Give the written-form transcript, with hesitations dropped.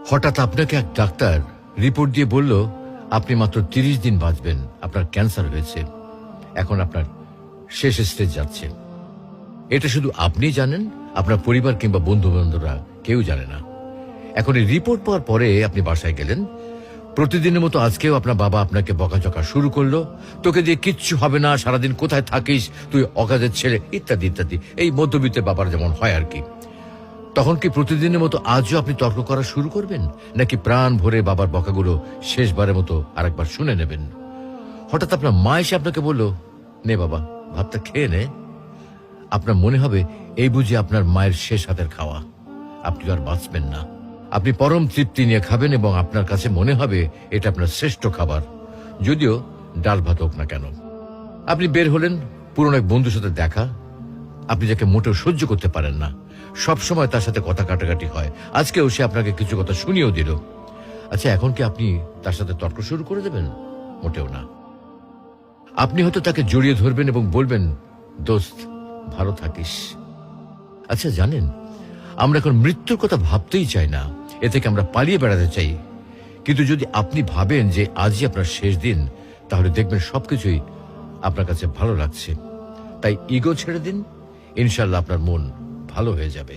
হঠাৎ আপনাকে এক ডাক্তার রিপোর্ট দিয়ে বলল আপনি মাত্র 30 দিন বাঁচবেন, আপনার ক্যান্সার হয়েছে, এখন আপনার শেষ স্টেজ যাচ্ছে। এটা শুধু আপনি জানেন, আপনার পরিবার কিংবা বন্ধু বান্ধবরা কেউ জানে না। এখন এই রিপোর্ট পাওয়ার পরে আপনি বাসায় গেলেন, প্রতিদিনের মতো আজকেও আপনার বাবা আপনাকে বকাঝকা শুরু করলো, তোকে দিয়ে কিচ্ছু হবে না, সারাদিন কোথায় থাকিস তুই, অকাজের ছেলে, ইত্যাদি ইত্যাদি। এই মধ্যবিত্ত বাবার যেমন হয় আর কি। তখন কি প্রতিদিনের মতো আজও আপনি তর্ক করা শুরু করবেন, নাকি প্রাণ ভরে বাবার বকাগুলো শেষবারের মতো আরেকবার শুনে নেবেন? হঠাৎ আপনার মা এসে আপনাকে বলল, নে বাবা ভাতটা খেয়ে নে। আপনার মনে হবে এই বুঝি আপনার মায়ের শেষ হাতের খাওয়া, আপনি আর বাঁচবেন না। আপনি পরম তৃপ্তি নিয়ে খাবেন এবং আপনার কাছে মনে হবে এটা আপনার শ্রেষ্ঠ খাবার, যদিও ডাল ভাত হোক না কেন। আপনি বের হলেন, পুরনো এক বন্ধুর সাথে দেখা, আপনি যাকে মোটেও সহ্য করতে পারেন না, সব সময় তার সাথে কথা কাটাকাটি হয়, আজকেও সে আপনাকে কিছু কথা শুনিয়েও দিল। আচ্ছা, এখন কি আপনি তার সাথে তর্ক শুরু করে দেবেন? মোটেও না। আপনি হয়তো তাকে জড়িয়ে ধরবেন এবং বলবেন, দোস্ত ভালো থাকিস। আচ্ছা জানেন, আমরা এখন মৃত্যুর কথা ভাবতেই চাই না, এ থেকে আমরা পালিয়ে বেড়াতে চাই। কিন্তু যদি আপনি ভাবেন যে আজই আপনার শেষ দিন, তাহলে দেখবেন সবকিছুই আপনার কাছে ভালো লাগছে। তাই ইগো ছেড়ে দিন, ইনশাল্লাহ আপনার মন ভালো হয়ে যাবে।